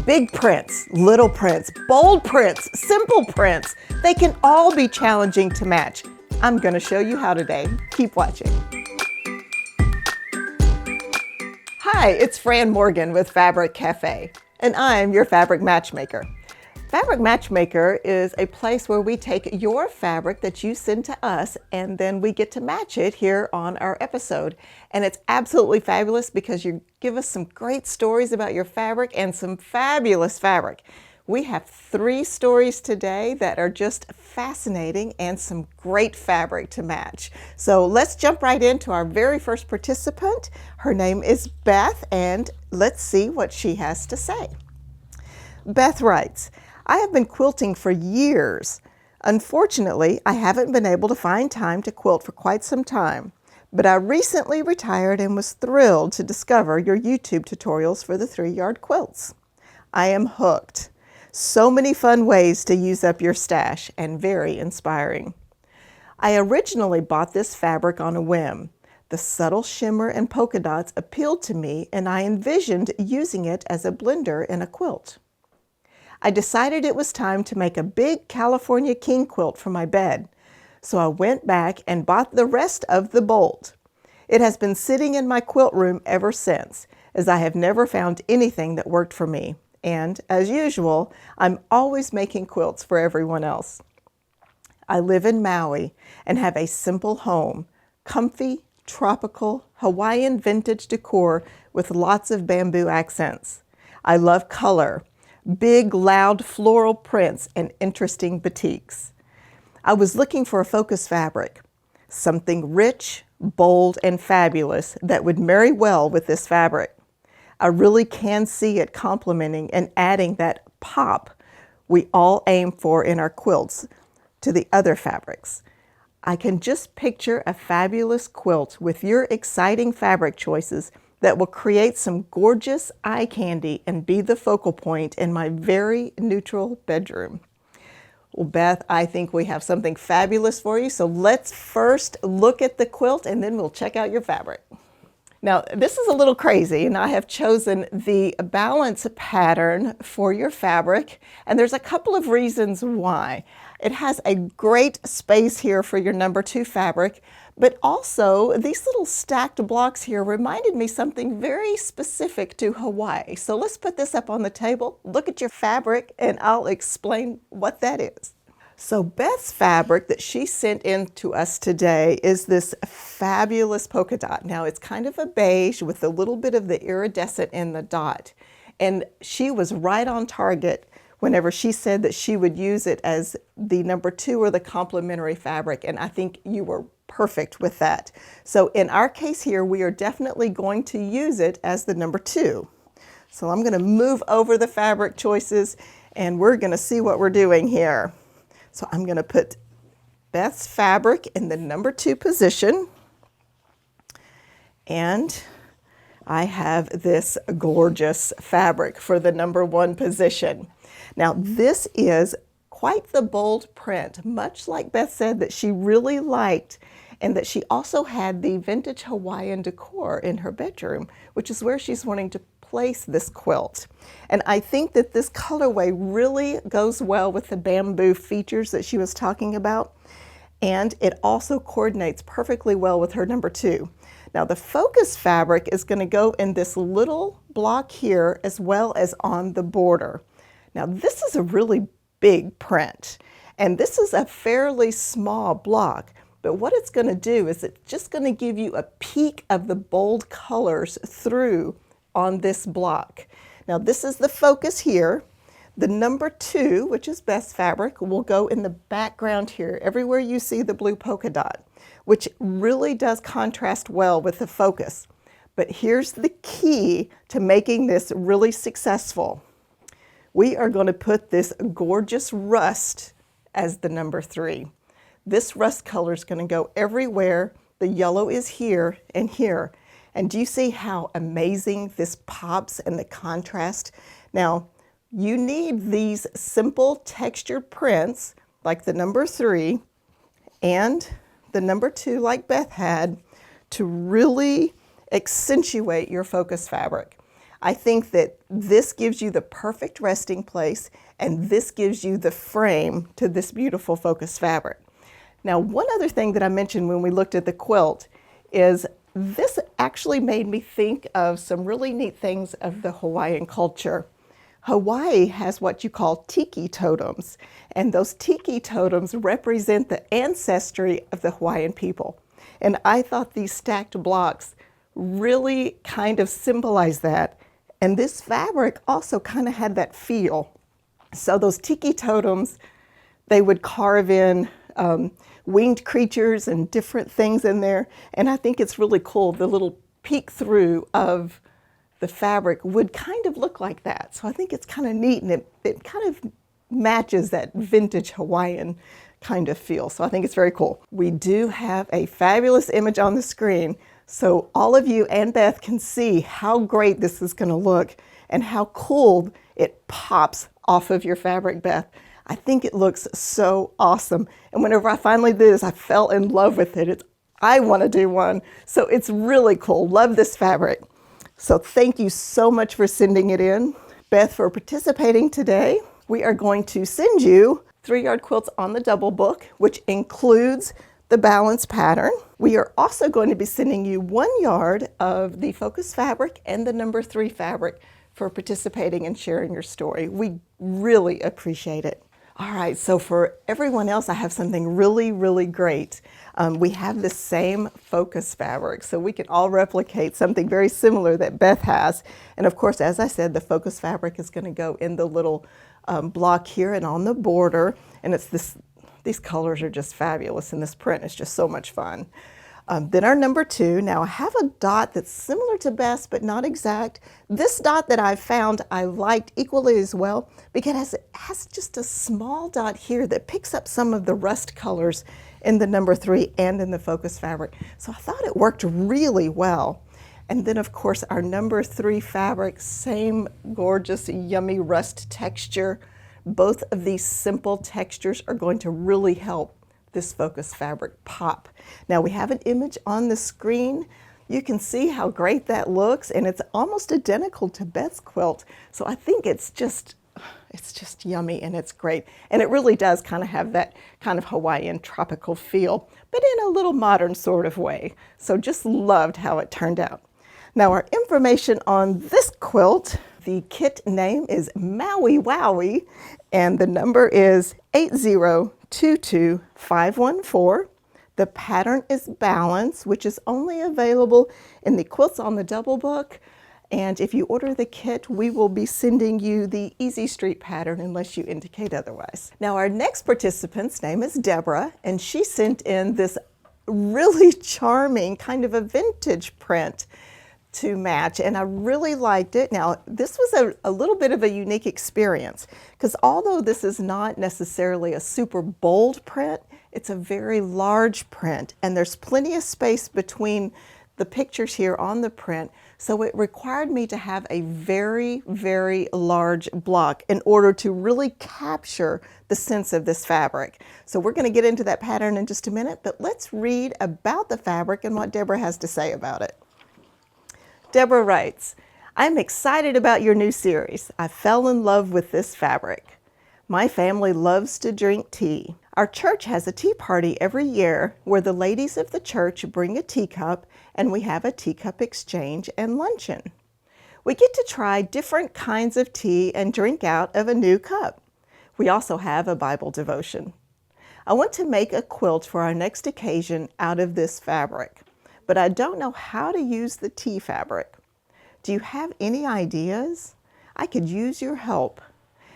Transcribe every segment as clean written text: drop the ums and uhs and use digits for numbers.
Big prints, little prints, bold prints, simple prints, they can all be challenging to match. I'm going to show you how today. Keep watching. Hi, it's Fran Morgan with Fabric Café, and I'm your fabric matchmaker. Fabric Matchmaker is a place where we take your fabric that you send to us and then we get to match it here on our episode. And it's absolutely fabulous because you give us some great stories about your fabric and some fabulous fabric. We have 3 stories today that are just fascinating and some great fabric to match. So let's jump right into our very first participant. Her name is Beth, and let's see what she has to say. Beth writes, I have been quilting for years. Unfortunately, I haven't been able to find time to quilt for quite some time, but I recently retired and was thrilled to discover your YouTube tutorials for the 3-yard quilts. I am hooked. So many fun ways to use up your stash and very inspiring. I originally bought this fabric on a whim. The subtle shimmer and polka dots appealed to me and I envisioned using it as a blender in a quilt. I decided it was time to make a big California king quilt for my bed, so I went back and bought the rest of the bolt. It has been sitting in my quilt room ever since, as I have never found anything that worked for me. And, as usual, I'm always making quilts for everyone else. I live in Maui and have a simple home, comfy, tropical, Hawaiian vintage decor with lots of bamboo accents. I love color. Big, loud floral prints and interesting batiks. I was looking for a focus fabric, something rich, bold, and fabulous that would marry well with this fabric. I really can see it complementing and adding that pop we all aim for in our quilts to the other fabrics. I can just picture a fabulous quilt with your exciting fabric choices that will create some gorgeous eye candy and be the focal point in my very neutral bedroom. Well, Beth, I think we have something fabulous for you. So let's first look at the quilt and then we'll check out your fabric. Now, this is a little crazy, and I have chosen the balance pattern for your fabric, and there's a couple of reasons why. It has a great space here for your number 2 fabric, but also these little stacked blocks here reminded me something very specific to Hawaii. So let's put this up on the table, look at your fabric, and I'll explain what that is. So Beth's fabric that she sent in to us today is this fabulous polka dot. Now it's kind of a beige with a little bit of the iridescent in the dot. And she was right on target whenever she said that she would use it as the number 2 or the complementary fabric. And I think you were perfect with that. So in our case here, we are definitely going to use it as the number 2. So I'm going to move over the fabric choices and we're going to see what we're doing here. So I'm going to put Beth's fabric in the number 2 position. And I have this gorgeous fabric for the number 1 position. Now this is quite the bold print, much like Beth said that she really liked, and that she also had the vintage Hawaiian decor in her bedroom, which is where she's wanting to place this quilt. And I think that this colorway really goes well with the bamboo features that she was talking about, and it also coordinates perfectly well with her number 2. Now the focus fabric is going to go in this little block here as well as on the border. Now this is a really big print, and this is a fairly small block, but what it's going to do is it's just going to give you a peek of the bold colors through on this block. Now this is the focus here. The number 2, which is Beth's fabric, will go in the background here, everywhere you see the blue polka dot, which really does contrast well with the focus. But here's the key to making this really successful. We are going to put this gorgeous rust as the number 3. This rust color is going to go everywhere. The yellow is here and here. And do you see how amazing this pops and the contrast? Now, you need these simple textured prints like the number 3 and the number 2 like Beth had to really accentuate your focus fabric. I think that this gives you the perfect resting place, and this gives you the frame to this beautiful focus fabric. Now, one other thing that I mentioned when we looked at the quilt is this actually made me think of some really neat things of the Hawaiian culture. Hawaii has what you call tiki totems, and those tiki totems represent the ancestry of the Hawaiian people. And I thought these stacked blocks really kind of symbolize that. And this fabric also kind of had that feel. So those tiki totems, they would carve in winged creatures and different things in there. And I think it's really cool. The little peek through of the fabric would kind of look like that. So I think it's kind of neat, and it kind of matches that vintage Hawaiian kind of feel. So I think it's very cool. We do have a fabulous image on the screen, so all of you and Beth can see how great this is going to look and how cool it pops off of your fabric, Beth. I think it looks so awesome. And whenever I finally did this, I fell in love with it. I want to do one. So it's really cool. Love this fabric. So thank you so much for sending it in. Beth, for participating today. We are going to send you 3-yard quilts on the double book, which includes the balance pattern. We are also going to be sending you 1 yard of the focus fabric and the number 3 fabric for participating and sharing your story. We really appreciate it. All right, so for everyone else, I have something really, really great. We have the same focus fabric, so we can all replicate something very similar that Beth has. And of course, as I said, the focus fabric is going to go in the little block here and on the border. And it's this, these colors are just fabulous, and this print is just so much fun. Then our number 2, now I have a dot that's similar to Beth's, but not exact. This dot that I found I liked equally as well because it has just a small dot here that picks up some of the rust colors in the number 3 and in the focus fabric. So I thought it worked really well. And then of course our number 3 fabric, same gorgeous, yummy rust texture. Both of these simple textures are going to really help this focus fabric pop. Now we have an image on the screen. You can see how great that looks, and it's almost identical to Beth's quilt. So I think it's just yummy, and it's great. And it really does kind of have that kind of Hawaiian tropical feel, but in a little modern sort of way. So just loved how it turned out. Now our information on this quilt, the kit name is Maui Wowie, and the number is 8022514. The pattern is Balance, which is only available in the Quilts on the Double book. And if you order the kit, we will be sending you the Easy Street pattern unless you indicate otherwise. Now our next participant's name is Debra, and she sent in this really charming kind of a vintage print to match, and I really liked it. Now this was a little bit of a unique experience because although this is not necessarily a super bold print, it's a very large print, and there's plenty of space between the pictures here on the print, so it required me to have a very, very large block in order to really capture the sense of this fabric. So we're going to get into that pattern in just a minute, but let's read about the fabric and what Debra has to say about it. Debra writes, I'm excited about your new series. I fell in love with this fabric. My family loves to drink tea. Our church has a tea party every year where the ladies of the church bring a teacup and we have a teacup exchange and luncheon. We get to try different kinds of tea and drink out of a new cup. We also have a Bible devotion. I want to make a quilt for our next occasion out of this fabric, but I don't know how to use the tea fabric. Do you have any ideas? I could use your help.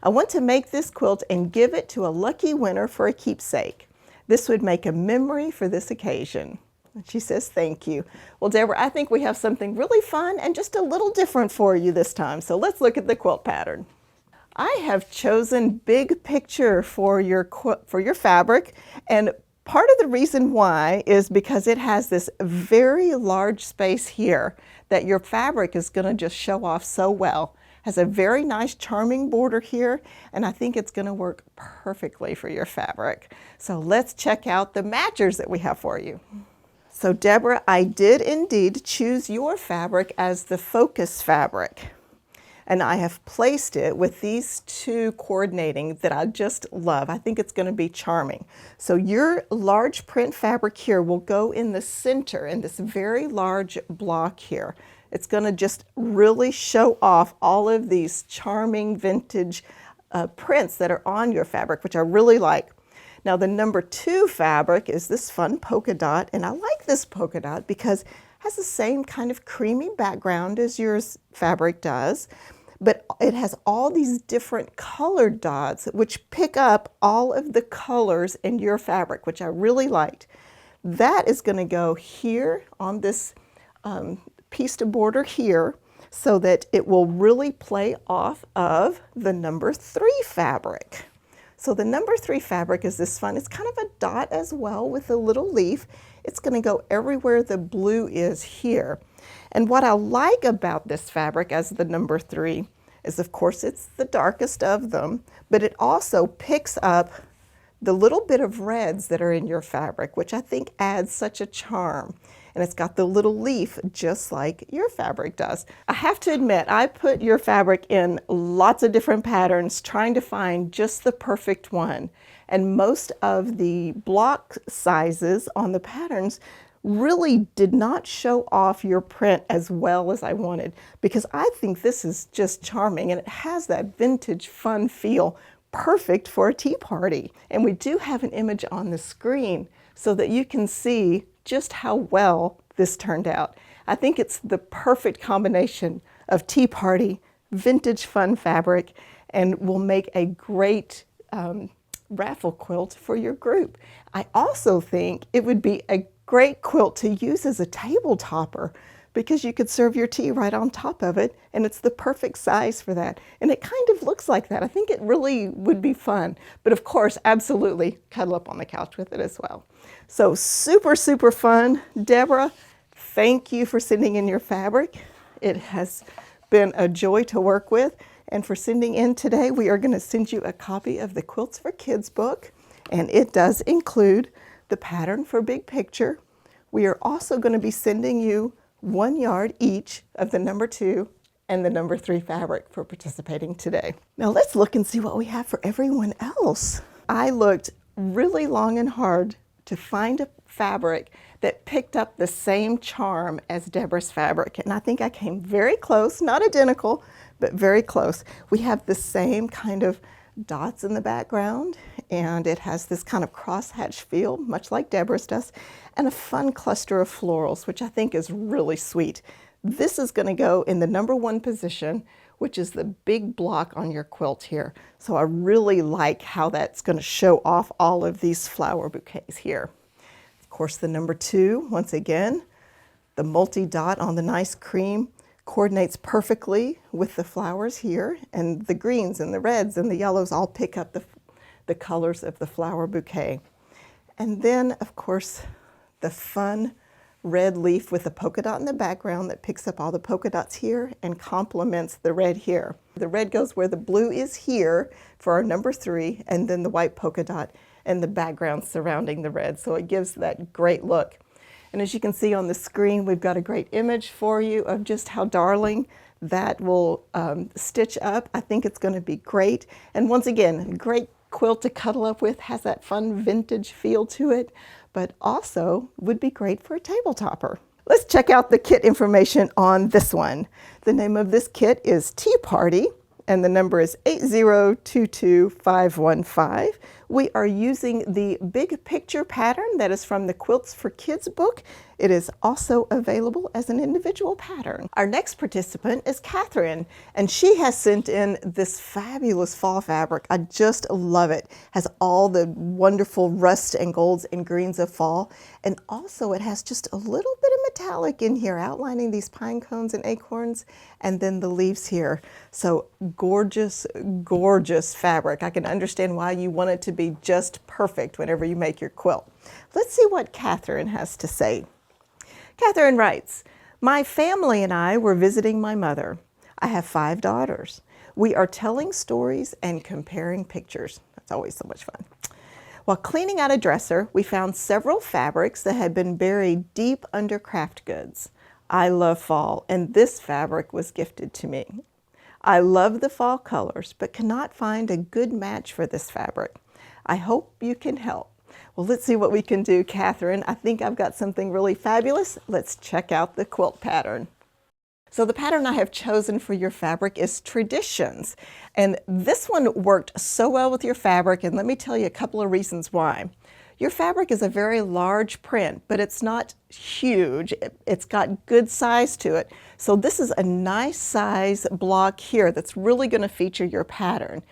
I want to make this quilt and give it to a lucky winner for a keepsake. This would make a memory for this occasion. And she says, thank you. Well, Debra, I think we have something really fun and just a little different for you this time. So let's look at the quilt pattern. I have chosen Big Picture for your fabric, and part of the reason why is because it has this very large space here that your fabric is going to just show off so well. Has a very nice charming border here, and I think it's going to work perfectly for your fabric. So let's check out the matchers that we have for you. So Debra, I did indeed choose your fabric as the focus fabric. And I have placed it with these two coordinating that I just love. I think it's going to be charming. So your large print fabric here will go in the center in this very large block here. It's going to just really show off all of these charming vintage prints that are on your fabric, which I really like. Now the number 2 fabric is this fun polka dot, and I like this polka dot because it has the same kind of creamy background as yours fabric does, but it has all these different colored dots which pick up all of the colors in your fabric, which I really liked. That is going to go here on this piece to border here, so that it will really play off of the number 3 fabric. So the number 3 fabric is this fun. It's kind of a dot as well with a little leaf. It's going to go everywhere the blue is here. And what I like about this fabric as the number 3 is, of course, it's the darkest of them, but it also picks up the little bit of reds that are in your fabric, which I think adds such a charm. And it's got the little leaf just like your fabric does. I have to admit, I put your fabric in lots of different patterns trying to find just the perfect one. And most of the block sizes on the patterns really did not show off your print as well as I wanted, because I think this is just charming and it has that vintage fun feel, perfect for a tea party. And we do have an image on the screen so that you can see just how well this turned out. I think it's the perfect combination of tea party, vintage fun fabric, and will make a great raffle quilt for your group. I also think it would be a great quilt to use as a table topper, because you could serve your tea right on top of it, and it's the perfect size for that. And it kind of looks like that. I think it really would be fun. But of course, absolutely cuddle up on the couch with it as well. So super, super fun. Debra, thank you for sending in your fabric. It has been a joy to work with. And for sending in today, we are going to send you a copy of the Quilts for Kids book. And it does include the pattern for Big Picture. We are also going to be sending you 1 yard each of the number 2 and the number 3 fabric for participating today. Now let's look and see what we have for everyone else. I looked really long and hard to find a fabric that picked up the same charm as Debra's fabric, and I think I came very close, not identical, but very close. We have the same kind of dots in the background, and it has this kind of crosshatch feel, much like Debra's does, and a fun cluster of florals, which I think is really sweet. This is going to go in the number 1 position, which is the big block on your quilt here. So I really like how that's going to show off all of these flower bouquets here. Of course, the number 2, once again, the multi-dot on the nice cream coordinates perfectly with the flowers here, and the greens and the reds and the yellows all pick up the colors of the flower bouquet. And then, of course, the fun red leaf with a polka dot in the background that picks up all the polka dots here and complements the red here. The red goes where the blue is here for our number 3, and then the white polka dot and the background surrounding the red. So it gives that great look. And as you can see on the screen, we've got a great image for you of just how darling that will stitch up. I think it's going to be great. And once again, great quilt to cuddle up with, has that fun vintage feel to it, but also would be great for a table topper. Let's check out the kit information on this one. The name of this kit is Tea Party, and the number is 8022515. We are using the Big Picture pattern that is from the Quilts for Kids book. It is also available as an individual pattern. Our next participant is Katherine, and she has sent in this fabulous fall fabric. I just love it. It has all the wonderful rust and golds and greens of fall, and also it has just a little bit of metallic in here outlining these pine cones and acorns, and then the leaves here. So gorgeous, gorgeous fabric. I can understand why you want it to be just perfect whenever you make your quilt. Let's see what Katherine has to say. Katherine writes, "My family and I were visiting my mother. I have 5 daughters. We are telling stories and comparing pictures." That's always so much fun. While cleaning out a dresser, we found several fabrics that had been buried deep under craft goods. I love fall, and this fabric was gifted to me. I love the fall colors, but cannot find a good match for this fabric. I hope you can help. Well, let's see what we can do, Katherine. I think I've got something really fabulous. Let's check out the quilt pattern. So the pattern I have chosen for your fabric is Traditions. And this one worked so well with your fabric, and let me tell you a couple of reasons why. Your fabric is a very large print, but it's not huge. It's got good size to it. So this is a nice size block here that's really going to feature your pattern.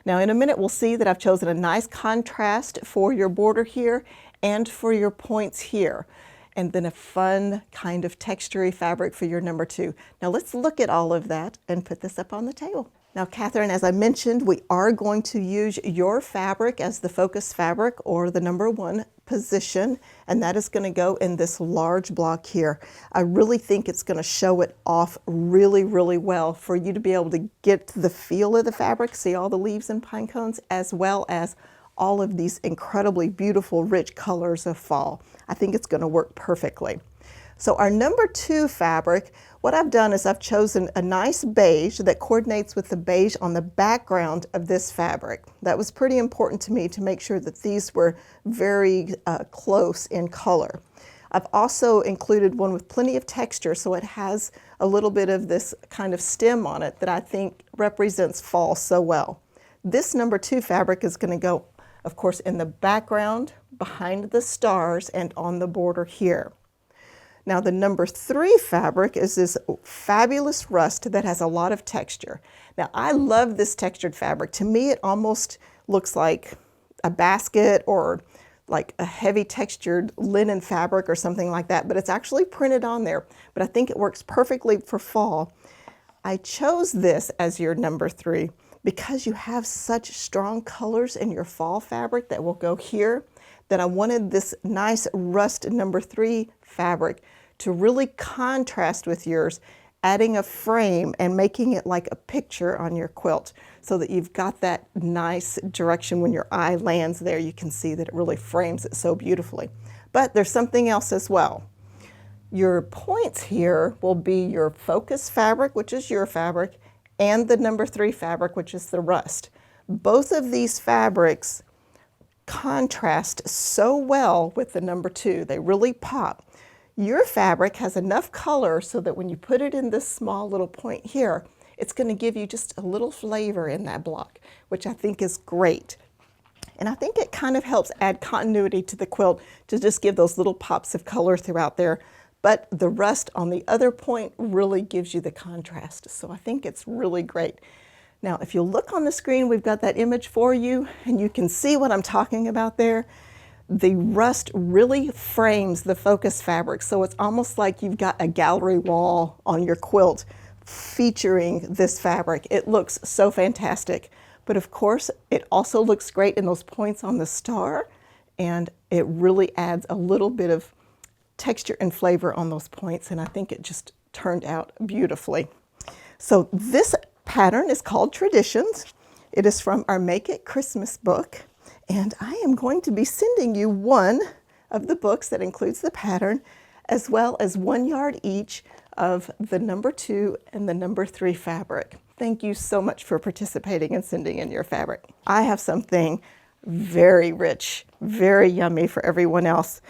Now in a minute we'll see that I've chosen a nice contrast for your border here and for your points here. And then a fun kind of textury fabric for your number 2. Now let's look at all of that and put this up on the table. Now, Katherine, as I mentioned, we are going to use your fabric as the focus fabric or the number 1 position, and that is going to go in this large block here. I really think it's going to show it off really, really well for you to be able to get the feel of the fabric, see all the leaves and pine cones, as well as all of these incredibly beautiful, rich colors of fall. I think it's going to work perfectly. So our number 2 fabric, what I've done is I've chosen a nice beige that coordinates with the beige on the background of this fabric. That was pretty important to me to make sure that these were very close in color. I've also included one with plenty of texture, so it has a little bit of this kind of stem on it that I think represents fall so well. This number 2 fabric is going to go, of course, in the background, behind the stars, and on the border here. Now the number 3 fabric is this fabulous rust that has a lot of texture. Now I love this textured fabric. To me it almost looks like a basket or like a heavy textured linen fabric or something like that, but it's actually printed on there. But I think it works perfectly for fall. I chose this as your number 3 because you have such strong colors in your fall fabric that will go here, that I wanted this nice rust number 3 fabric to really contrast with yours, adding a frame and making it like a picture on your quilt so that you've got that nice direction when your eye lands there. You can see that it really frames it so beautifully. But there's something else as well. Your points here will be your focus fabric, which is your fabric, and the number 3 fabric, which is the rust. Both of these fabrics contrast so well with the number 2. They really pop. Your fabric has enough color so that when you put it in this small little point here, it's going to give you just a little flavor in that block, which I think is great. And I think it kind of helps add continuity to the quilt to just give those little pops of color throughout there. But the rust on the other point really gives you the contrast. So I think it's really great. Now, if you look on the screen, we've got that image for you, and you can see what I'm talking about there. The rust really frames the focus fabric, so it's almost like you've got a gallery wall on your quilt featuring this fabric. It looks so fantastic. But of course, it also looks great in those points on the star, and it really adds a little bit of texture and flavor on those points, and I think it just turned out beautifully. So this pattern is called Traditions. It is from our Make It Christmas book. And I am going to be sending you one of the books that includes the pattern, as well as 1 yard each of the number 2 and the number 3 fabric. Thank you so much for participating and sending in your fabric. I have something very rich, very yummy for everyone else.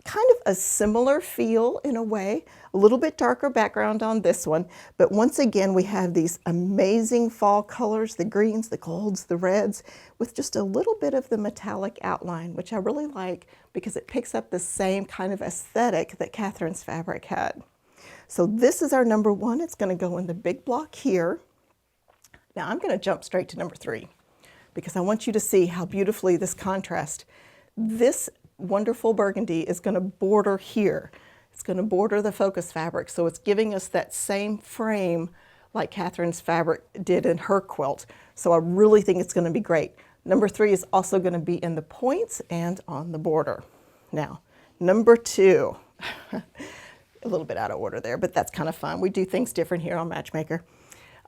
Kind of a similar feel in a way, a little bit darker background on this one, but once again we have these amazing fall colors, the greens, the golds, the reds, with just a little bit of the metallic outline, which I really like because it picks up the same kind of aesthetic that Katherine's fabric had. So this is our number 1. It's going to go in the big block here. Now I'm going to jump straight to number 3 because I want you to see how beautifully this contrast. This wonderful burgundy is going to border here. It's going to border the focus fabric, so it's giving us that same frame like Katherine's fabric did in her quilt. So I really think it's going to be great. Number 3 is also going to be in the points and on the border. Now, number 2, a little bit out of order there, but that's kind of fun. We do things different here on Matchmaker.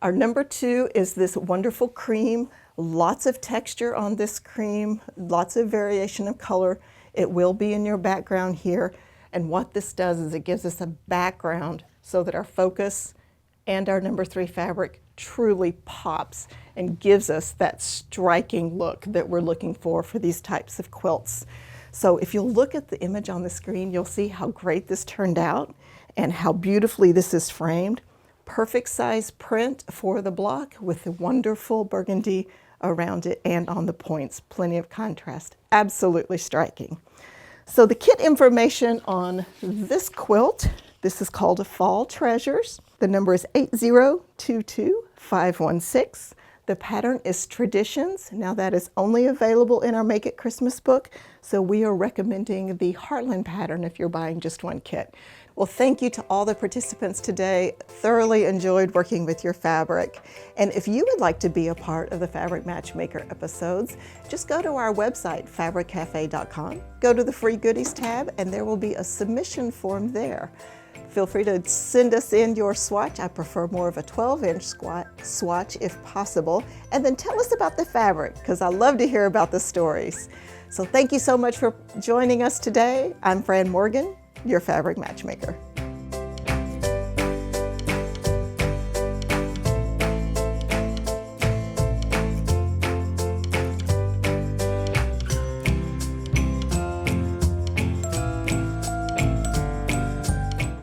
Our number 2 is this wonderful cream, lots of texture on this cream, lots of variation of color. It will be in your background here. And what this does is it gives us a background so that our focus and our number 3 fabric truly pops and gives us that striking look that we're looking for these types of quilts. So if you'll look at the image on the screen, you'll see how great this turned out and how beautifully this is framed. Perfect size print for the block with the wonderful burgundy around it and on the points. Plenty of contrast. Absolutely striking. So the kit information on this quilt, this is called a Fall Treasures. The number is 8022516. The pattern is Traditions. Now that is only available in our Make It Christmas book, so we are recommending the Heartland pattern if you're buying just one kit. Well, thank you to all the participants today. Thoroughly enjoyed working with your fabric. And if you would like to be a part of the Fabric Matchmaker episodes, just go to our website, fabriccafe.com, go to the Free Goodies tab, and there will be a submission form there. Feel free to send us in your swatch. I prefer more of a 12-inch swatch if possible. And then tell us about the fabric, because I love to hear about the stories. So thank you so much for joining us today. I'm Fran Morgan, your Fabric Matchmaker.